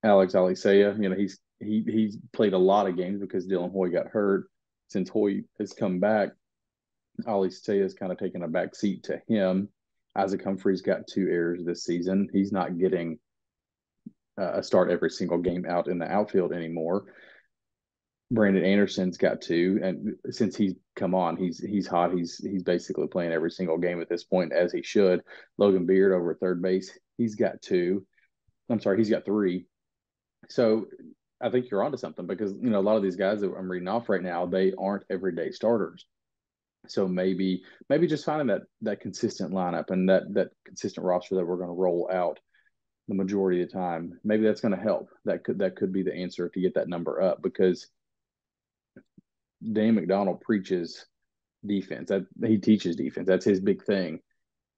Alex Alisea, he's played a lot of games because Dylan Hoy got hurt. Since Hoy has come back, Alisea has kind of taken a back seat to him. Isaac Humphrey's got two errors this season. He's not getting a start every single game out in the outfield anymore. Brandon Anderson's got two, and since he's come on, he's hot. He's basically playing every single game at this point, as he should. Logan Beard over third base, he's got two. I'm sorry, he's got three. So I think you're onto something because a lot of these guys that I'm reading off right now, they aren't everyday starters. So maybe just finding that consistent lineup and that consistent roster that we're going to roll out the majority of the time, maybe that's going to help. That could be the answer to get that number up because Dan McDonald preaches defense. That he teaches defense. That's his big thing.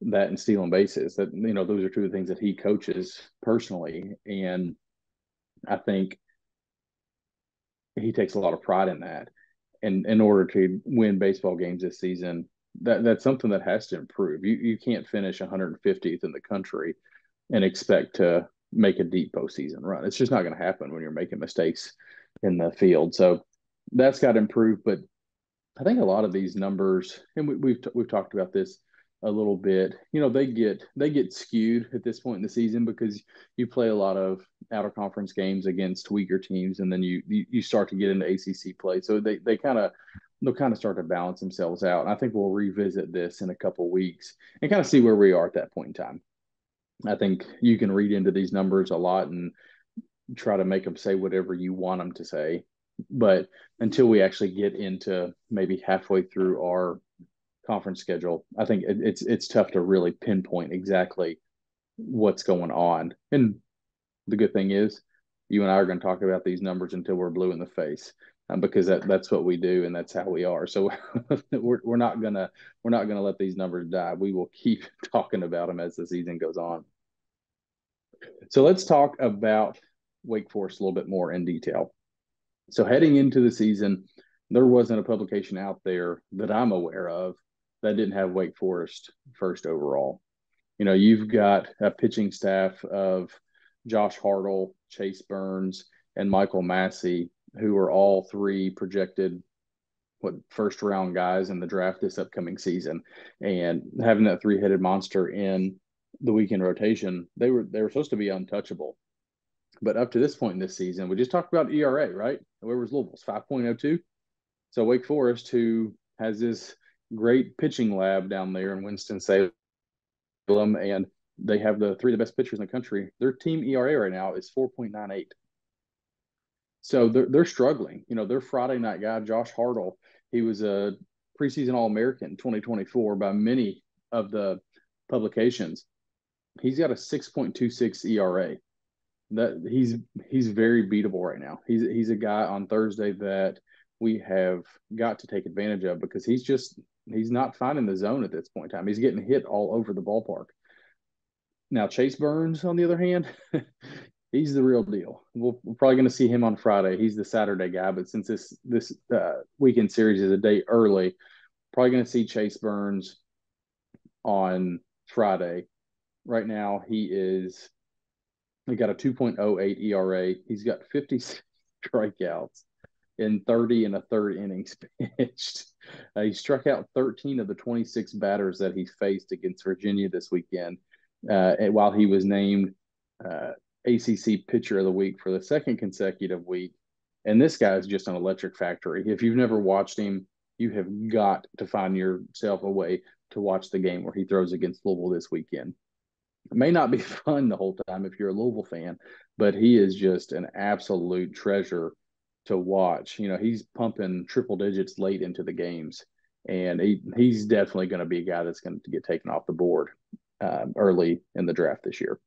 That and stealing bases. Those are two of the things that he coaches personally, and I think he takes a lot of pride in that. And in order to win baseball games this season, that's something that has to improve. You can't finish 150th in the country and expect to make a deep postseason run. It's just not going to happen when you're making mistakes in the field. So that's got to improve. But I think a lot of these numbers, and we've talked about this a little bit. They get skewed at this point in the season because you play a lot of out of conference games against weaker teams, and then you start to get into ACC play. So they'll kind of start to balance themselves out. And I think we'll revisit this in a couple weeks and kind of see where we are at that point in time. I think you can read into these numbers a lot and try to make them say whatever you want them to say. But until we actually get into maybe halfway through our conference schedule, I think it's tough to really pinpoint exactly what's going on. And the good thing is, you and I are going to talk about these numbers until we're blue in the face, because that's what we do and that's how we are. So we're not gonna let these numbers die. We will keep talking about them as the season goes on. So let's talk about Wake Forest a little bit more in detail. So heading into the season, there wasn't a publication out there that I'm aware of that didn't have Wake Forest first overall. You've got a pitching staff of Josh Hartle, Chase Burns, and Michael Massey, who are all three projected first round guys in the draft this upcoming season. And having that three-headed monster in the weekend rotation, they were supposed to be untouchable. But up to this point in this season, we just talked about ERA, right? Where was Louisville's 5.02? So Wake Forest, who has this great pitching lab down there in Winston-Salem, and they have three of the best pitchers in the country. Their team ERA right now is 4.98. So they're struggling. Their Friday night guy, Josh Hartle, he was a preseason All-American 2024 by many of the publications. He's got a 6.26 ERA. That he's very beatable right now. He's a guy on Thursday that we have got to take advantage of because he's not finding the zone at this point in time. He's getting hit all over the ballpark. Now Chase Burns, on the other hand, he's the real deal. We're probably going to see him on Friday. He's the Saturday guy, but since this weekend series is a day early, probably going to see Chase Burns on Friday. Right now, he got a 2.08 ERA. He's got 50 strikeouts in 30 and a third innings pitched. He struck out 13 of the 26 batters that he faced against Virginia this weekend, while he was named ACC Pitcher of the Week for the second consecutive week. And this guy is just an electric factory. If you've never watched him, you have got to find yourself a way to watch the game where he throws against Louisville this weekend. It may not be fun the whole time if you're a Louisville fan, but he is just an absolute treasure to watch. He's pumping triple digits late into the games, and he's definitely going to be a guy that's going to get taken off the board early in the draft this year.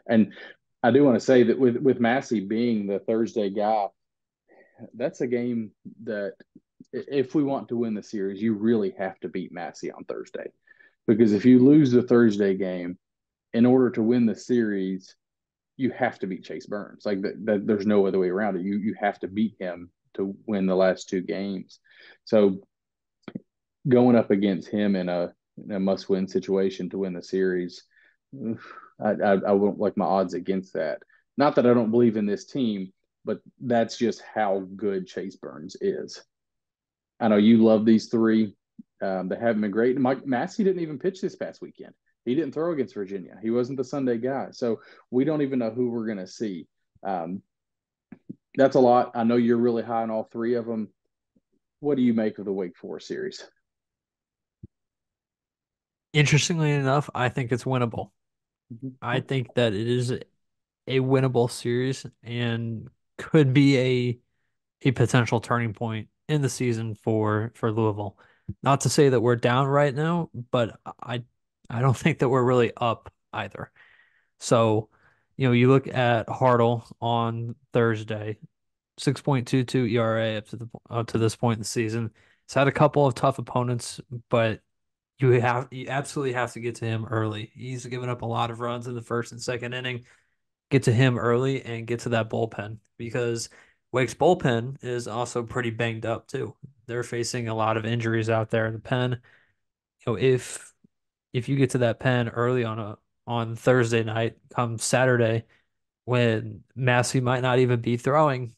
And I do want to say that with Massey being the Thursday guy, that's a game that if we want to win the series, you really have to beat Massey on Thursday. Because if you lose the Thursday game, in order to win the series, you have to beat Chase Burns. Like there's no other way around it. You have to beat him to win the last two games. So going up against him in a must win situation to win the series, I won't like my odds against that. Not that I don't believe in this team, but that's just how good Chase Burns is. I know you love these three. They haven't been great. Mike Massey didn't even pitch this past weekend. He didn't throw against Virginia. He wasn't the Sunday guy. So we don't even know who we're going to see. Um, that's a lot. I know you're really high on all three of them. What do you make of the Wake Forest series? Interestingly enough, I think it's winnable. I think that it is a winnable series and could be a potential turning point in the season for Louisville. Not to say that we're down right now, but I don't think that we're really up either. So, you look at Hartle on Thursday, 6.22 ERA up to this point in the season. He's had a couple of tough opponents, but you absolutely have to get to him early. He's given up a lot of runs in the first and second inning. Get to him early and get to that bullpen because Wake's bullpen is also pretty banged up too. They're facing a lot of injuries out there in the pen. If you get to that pen early on Thursday night, come Saturday, when Massey might not even be throwing,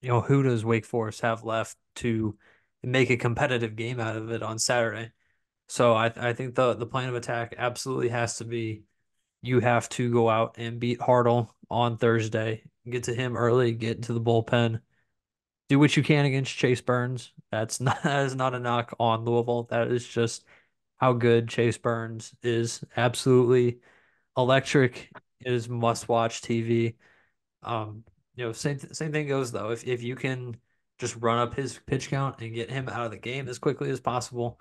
who does Wake Forest have left to make a competitive game out of it on Saturday? So I think the plan of attack absolutely has to be you have to go out and beat Hartle on Thursday, get to him early, get into the bullpen, do what you can against Chase Burns. That is not a knock on Louisville. That is just how good Chase Burns is. Absolutely electric. It is must-watch TV. Um, same thing goes though. If you can just run up his pitch count and get him out of the game as quickly as possible,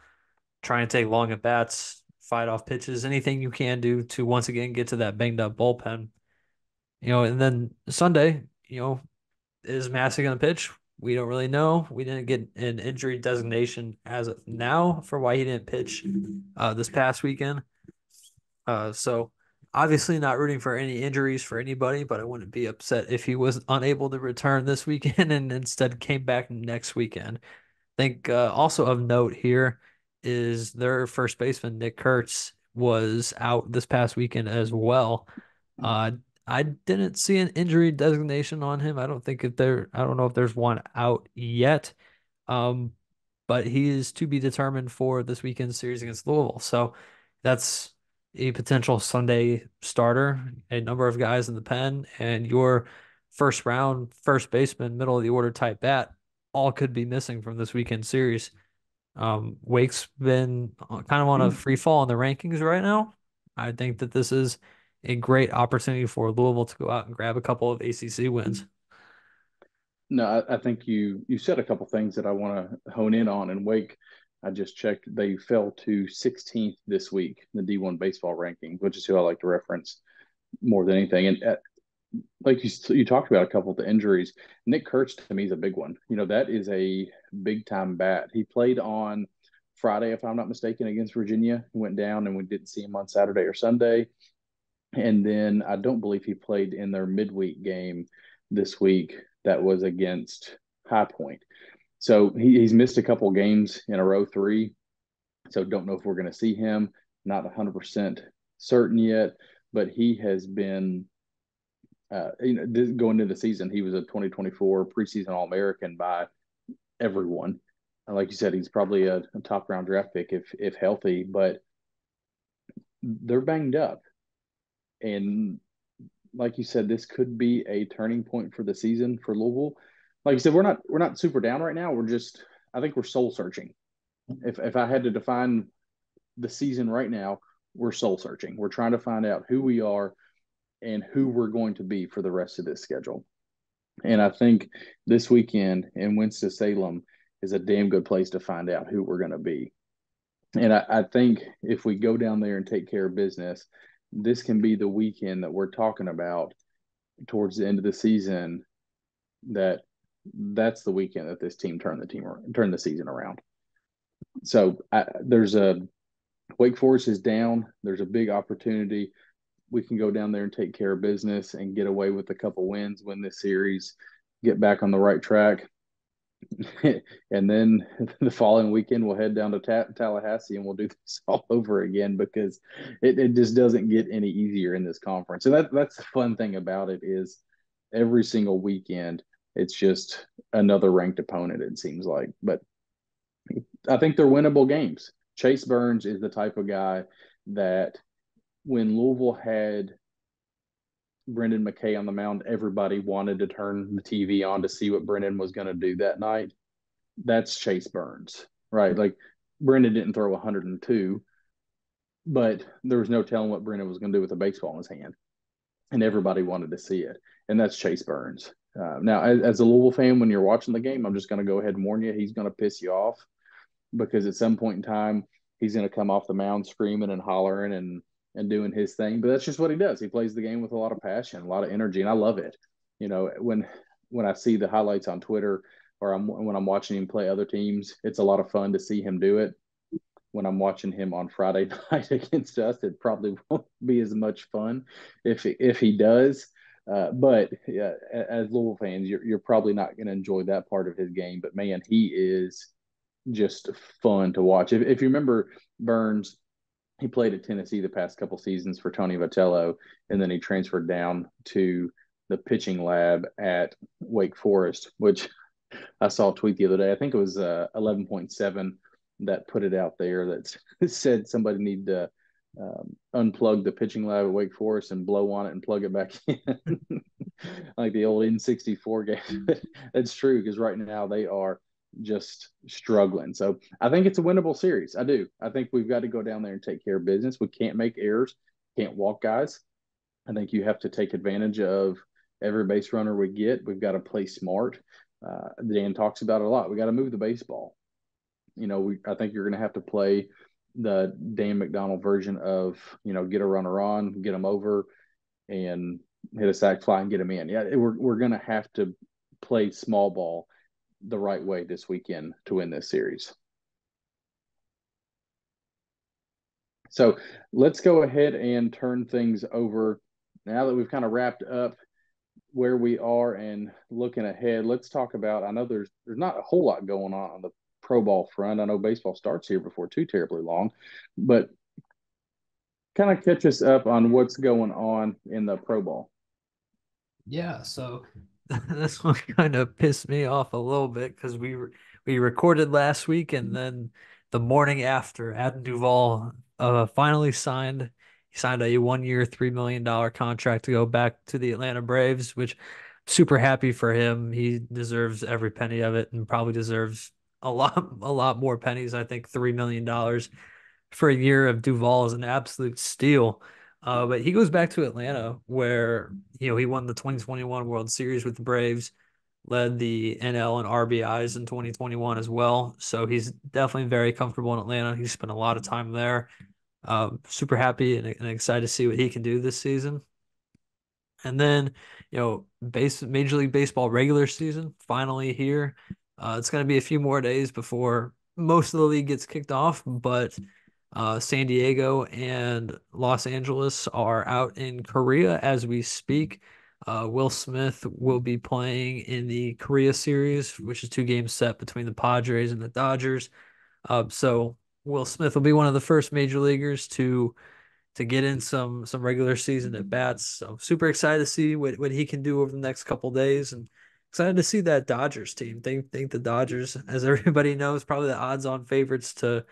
try and take long at bats, fight off pitches, anything you can do to once again get to that banged up bullpen. And then Sunday, is Massey going to pitch? We don't really know. We didn't get an injury designation as of now for why he didn't pitch this past weekend. So obviously not rooting for any injuries for anybody, but I wouldn't be upset if he was unable to return this weekend and instead came back next weekend. I think also of note here is their first baseman, Nick Kurtz, was out this past weekend as well. Uh, I didn't see an injury designation on him. I don't know if there's one out yet. Um, but he is to be determined for this weekend's series against Louisville. So that's a potential Sunday starter, a number of guys in the pen, and your first round, first baseman, middle of the order type bat, all could be missing from this weekend series. Wake's been kind of on a free fall in the rankings right now. I think that this is a great opportunity for Louisville to go out and grab a couple of ACC wins. No, I think you said a couple things that I want to hone in on. And Wake, I just checked, they fell to 16th this week in the D1 baseball ranking, which is who I like to reference more than anything. And like you talked about a couple of the injuries, Nick Kurtz to me is a big one. That is a big time bat. He played on Friday, if I'm not mistaken, against Virginia. He went down and we didn't see him on Saturday or Sunday. And then I don't believe he played in their midweek game this week that was against High Point. So he's missed a couple games in a row, three. So don't know if we're going to see him. Not 100% certain yet, but he has been, going into the season, he was a 2024 preseason All-American by everyone. And like you said, he's probably a top round draft pick if healthy, but they're banged up. And like you said, this could be a turning point for the season for Louisville. Like you said, we're not super down right now. I think we're soul searching. If I had to define the season right now, we're soul searching. We're trying to find out who we are and who we're going to be for the rest of this schedule. And I think this weekend in Winston-Salem is a damn good place to find out who we're going to be. And I think if we go down there and take care of business, this can be the weekend that we're talking about towards the end of the season. That's the weekend that this team turned the season around. So there's a Wake Forest is down. There's a big opportunity. We can go down there and take care of business and get away with a couple wins, win this series, get back on the right track. And then the following weekend, we'll head down to Tallahassee and we'll do this all over again because it just doesn't get any easier in this conference. And that's the fun thing about it is every single weekend, it's just another ranked opponent, it seems like. But I think they're winnable games. Chase Burns is the type of guy that when Louisville had Brendan McKay on the mound, everybody wanted to turn the TV on to see what Brendan was going to do that night. That's Chase Burns, right? Like Brendan didn't throw 102, but there was no telling what Brendan was going to do with a baseball in his hand, and everybody wanted to see it. And that's Chase Burns. Now, as a Louisville fan, when you're watching the game, I'm just going to go ahead and warn you, he's going to piss you off because at some point in time, he's going to come off the mound screaming and hollering and doing his thing. But that's just what he does. He plays the game with a lot of passion, a lot of energy, and I love it. You know, when I see the highlights on Twitter or when I'm watching him play other teams, it's a lot of fun to see him do it. When I'm watching him on Friday night against us, it probably won't be as much fun if he does. But yeah, as Louisville fans, you're probably not going to enjoy that part of his game. But man, he is just fun to watch. If you remember Burns, he played at Tennessee the past couple seasons for Tony Vitello, and then he transferred down to the pitching lab at Wake Forest, which I saw a tweet the other day. I think it was 11.7 that put it out there that said somebody need to unplug the pitching lab at Wake Forest and blow on it and plug it back in, like the old N64 game. That's true because right now they are just struggling. So I think it's a winnable series. I do. I think we've got to go down there and take care of business. We can't make errors, can't walk guys. I think you have to take advantage of every base runner we get. We've got to play smart. Dan talks about it a lot. We got to move the baseball. You know, I think you're going to have to play the Dan McDonald version of, you know, get a runner on, get them over, and hit a sac fly and get them in. Yeah, we're going to have to play small ball the right way this weekend to win this series. So let's go ahead and turn things over. Now that we've kind of wrapped up where we are and looking ahead, let's talk about, I know there's not a whole lot going on the pro ball front. I know baseball starts here before too terribly long, but kind of catch us up on what's going on in the pro ball. Yeah, so this one kind of pissed me off a little bit because we recorded last week and then the morning after, Adam Duvall finally signed. He signed a 1 year, $3 million contract to go back to the Atlanta Braves, which I'm super happy for him. He deserves every penny of it and probably deserves a lot more pennies. I think $3 million for a year of Duvall is an absolute steal. But he goes back to Atlanta where, you know, he won the 2021 World Series with the Braves, led the NL and RBIs in 2021 as well. So he's definitely very comfortable in Atlanta. He spent a lot of time there. Super happy and excited to see what he can do this season. And then, you know, Major League Baseball regular season finally here. It's going to be a few more days before most of the league gets kicked off, but San Diego and Los Angeles are out in Korea as we speak. Will Smith will be playing in the Korea series, which is 2 games set between the Padres and the Dodgers. So Will Smith will be one of the first major leaguers to get in some regular season at bats. So super excited to see what he can do over the next couple days, and excited to see that Dodgers team. Think the Dodgers, as everybody knows, probably the odds-on favorites to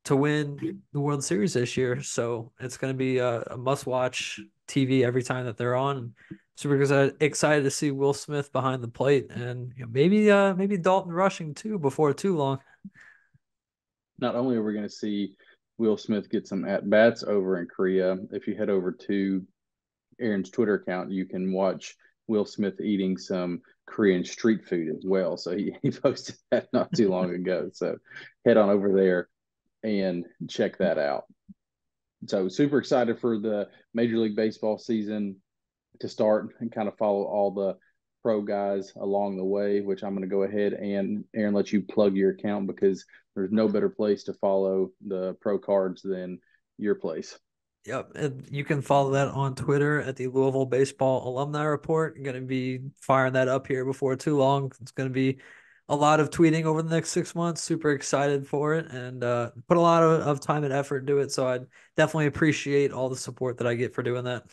win the World Series this year. So it's going to be a must-watch TV every time that they're on. Super excited to see Will Smith behind the plate, and you know, maybe Dalton Rushing too before too long. Not only are we going to see Will Smith get some at-bats over in Korea. If you head over to Aaron's Twitter account, you can watch Will Smith eating some Korean street food as well. So he posted that not too long ago. So head on over there and check that out. So super excited for the Major League Baseball season to start and kind of follow all the pro guys along the way, which I'm going to go ahead and Aaron let you plug your account because there's no better place to follow the pro cards than your place. Yep, and you can follow that on Twitter at the Louisville Baseball Alumni Report. I'm going to be firing that up here before too long. It's going to be a lot of tweeting over the next 6 months. Super excited for it and put a lot of time and effort into it. So I definitely appreciate all the support that I get for doing that.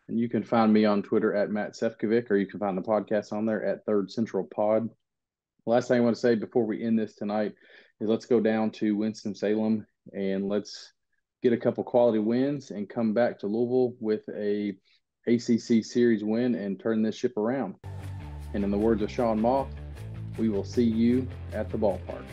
And you can find me on Twitter at Matt Sefcovic, or you can find the podcast on there at Third Central Pod. Last thing I want to say before we end this tonight is let's go down to Winston-Salem and let's get a couple quality wins and come back to Louisville with a ACC series win and turn this ship around. And in the words of Sean Moff, we will see you at the ballpark.